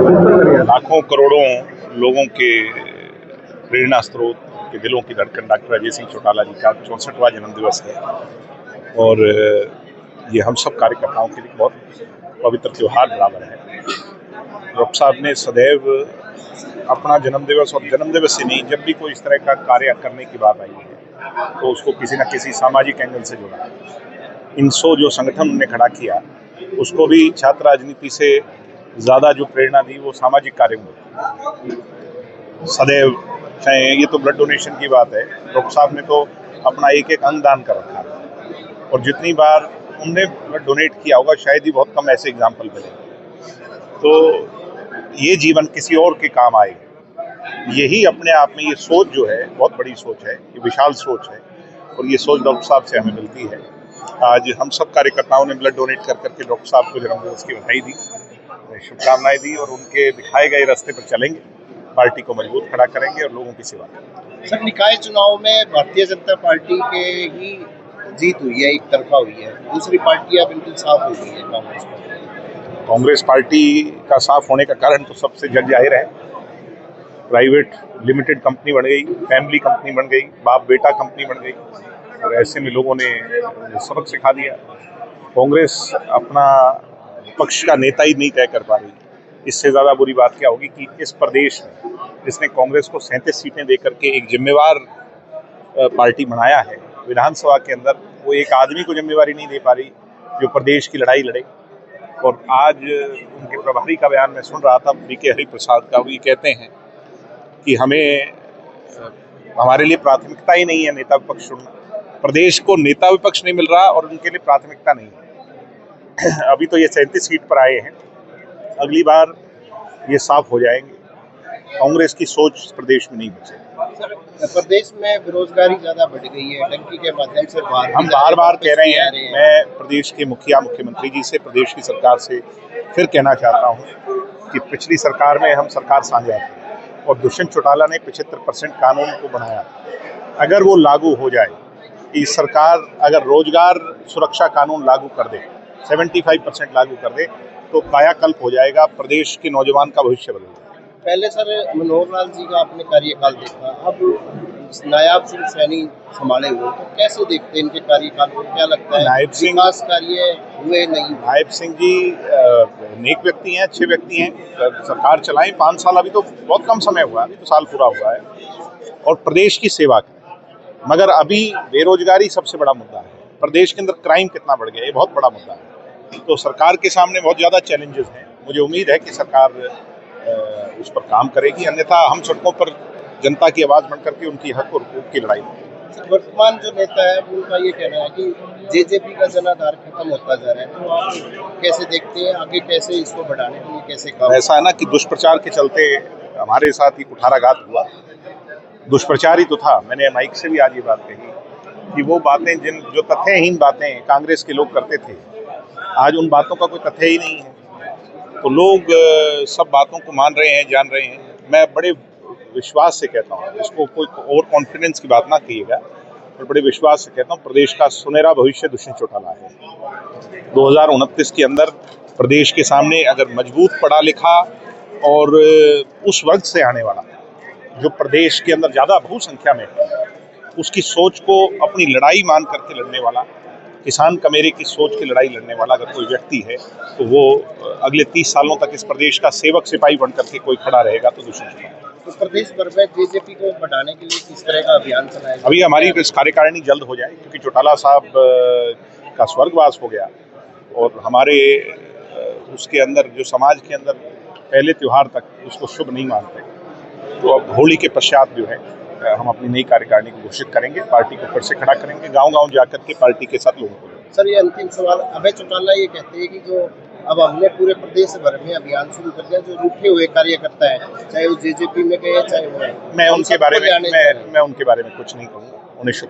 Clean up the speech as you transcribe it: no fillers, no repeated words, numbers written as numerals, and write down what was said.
लाखों करोड़ों लोगों के प्रेरणा स्रोत के दिलों की धड़कन डॉक्टर अजय सिंह चौटाला जी का 64वां जन्मदिवस है और ये हम सब कार्यकर्ताओं के लिए बहुत पवित्र त्यौहार बराबर है। डॉक्टर साहब ने सदैव अपना जन्मदिवस और जन्मदिवस से नहीं, जब भी कोई इस तरह का कार्य करने की बात आई है तो उसको किसी न किसी सामाजिक एंगल से जोड़ा। इनसो जो संगठन उन्होंने खड़ा किया उसको भी छात्र राजनीति से ज़्यादा जो प्रेरणा दी वो सामाजिक कार्य में सदैव। चाहे ये तो ब्लड डोनेशन की बात है, डॉक्टर साहब ने तो अपना एक एक अंग दान कर रखा है और जितनी बार उनने ब्लड डोनेट किया होगा शायद ही बहुत कम ऐसे एग्जाम्पल मिले। तो ये जीवन किसी और के काम आए, यही अपने आप में ये सोच जो है बहुत बड़ी सोच है, ये विशाल सोच है और ये सोच डॉक्टर साहब से हमें मिलती है। आज हम सब कार्यकर्ताओं ने ब्लड डोनेट कर करके डॉक्टर साहब को जन्मदिवस की बधाई दी, शुभकामनाएं दी और उनके दिखाए गए रास्ते पर चलेंगे, पार्टी को मजबूत खड़ा करेंगे और लोगों की सेवा करेंगे। सर, निकाय चुनाव में भारतीय जनता पार्टी के ही जीत हुई है, एक तरफा हुई है, दूसरी पार्टियां बिल्कुल साफ हो गई है। कांग्रेस पार्टी का साफ होने का कारण तो सबसे जग जाहिर है। प्राइवेट लिमिटेड कंपनी बन गई, फैमिली कंपनी बन गई, बाप बेटा कंपनी बन गई और ऐसे में लोगों ने सबक सिखा दिया। कांग्रेस अपना पक्ष का नेता ही नहीं तय कर पा रही। इससे ज़्यादा बुरी बात क्या होगी कि इस प्रदेश में जिसने कांग्रेस को 37 सीटें देकर के एक जिम्मेवार पार्टी बनाया है, विधानसभा के अंदर वो एक आदमी को जिम्मेवारी नहीं दे पा रही जो प्रदेश की लड़ाई लड़े। और आज उनके प्रभारी का बयान मैं सुन रहा था, बीके हरिप्रसाद का, वो ये कहते हैं कि हमें हमारे लिए प्राथमिकता ही नहीं है नेता विपक्ष चुनना। प्रदेश को नेता विपक्ष नहीं मिल रहा और उनके लिए प्राथमिकता नहीं है। अभी तो ये 37 सीट पर आए हैं, अगली बार ये साफ हो जाएंगे। कांग्रेस की सोच प्रदेश में नहीं बचेगी। प्रदेश में बेरोजगारी ज्यादा बढ़ गई है, टंकी के माध्यम से हम बार बार कह रहे हैं। मैं प्रदेश के मुख्यमंत्री जी से, प्रदेश की सरकार से फिर कहना चाहता हूँ कि पिछली सरकार में हम सरकार साझा थे और दुष्यंत चौटाला ने 75% कानून को बनाया। अगर वो लागू हो जाए, इस सरकार अगर रोजगार सुरक्षा कानून लागू कर दे, 75% लागू कर दे, तो कायाकल्प हो जाएगा, प्रदेश के नौजवान का भविष्य बदल जाएगा। पहले सर मनोहर लाल जी का आपने कार्यकाल देखा, अब नायाब सिंह सैनी संभाले हुए, तो कैसे देखते हैं इनके कार्यकाल को? क्या लगता है नायब सिंह विकास कार्य हुए नहीं? नायब सिंह जी नेक व्यक्ति हैं, अच्छे व्यक्ति हैं, सरकार चलाएं 5 साल, अभी तो बहुत कम समय हुआ, अभी तो साल पूरा हुआ है और प्रदेश की सेवा करें। मगर अभी बेरोजगारी सबसे बड़ा मुद्दा है, प्रदेश के अंदर क्राइम कितना बढ़ गया, ये बहुत बड़ा मुद्दा है। तो सरकार के सामने बहुत ज़्यादा चैलेंजेस हैं। मुझे उम्मीद है कि सरकार उस पर काम करेगी, अन्यथा हम सड़कों पर जनता की आवाज़ बन करके उनकी हक और हुकूक की लड़ाई लड़ेंगे। वर्तमान जो नेता है उनका ये कहना है कि जेजेपी का जनाधार खत्म होता जा रहा है, तो आप कैसे देखते हैं आगे, कैसे इसको बढ़ाने के लिए कैसे काम? ऐसा है ना कि दुष्प्रचार के चलते हमारे साथ ही कुठाराघात हुआ। दुष्प्रचार ही तो था। मैंने माइक से भी आज ये बात कही कि वो बातें जो तथ्यहीन बातें कांग्रेस के लोग करते थे, आज उन बातों का कोई तथ्य ही नहीं है। तो लोग सब बातों को मान रहे हैं, जान रहे हैं। मैं बड़े विश्वास से कहता हूँ, इसको कोई ओवर कॉन्फिडेंस की बात ना कहिएगा, पर बड़े विश्वास से कहता हूँ, प्रदेश का सुनहरा भविष्य दुष्यंत चौटाला है। 2029 के अंदर प्रदेश के सामने अगर मजबूत पढ़ा लिखा और उस वर्ग से आने वाला जो प्रदेश के अंदर ज़्यादा बहुसंख्या में है, उसकी सोच को अपनी लड़ाई मान करके लड़ने वाला, किसान कमेरे की सोच की लड़ाई लड़ने वाला अगर कोई व्यक्ति है तो वो अगले 30 सालों तक इस प्रदेश का सेवक सिपाही बन करके कोई खड़ा रहेगा तो दुष्यंत चौटाला। तो प्रदेश भर में जेजेपी को बढ़ाने के लिए किस तरह का अभियान चलाएगा? अभी हमारी कार्यकारिणी जल्द हो जाए, क्योंकि चौटाला साहब का स्वर्गवास हो गया और हमारे उसके अंदर जो समाज के अंदर पहले त्यौहार तक उसको शुभ नहीं मानते, तो अब होली के पश्चात जो है हम अपनी नई कार्यकारिणी को घोषित करेंगे, पार्टी को फिर से खड़ा करेंगे, गांव-गांव जाकर के पार्टी के साथ लोगों को। सर, ये अंतिम सवाल, अभय चौटाला ये कहते हैं कि जो अब हमने पूरे प्रदेश भर में अभियान शुरू कर दिया, जो रूठे हुए कार्यकर्ता है, चाहे वो जेजेपी में गए चाहे वो, मैं उनके बारे में कुछ नहीं कहूँगा। उन्हें शुभ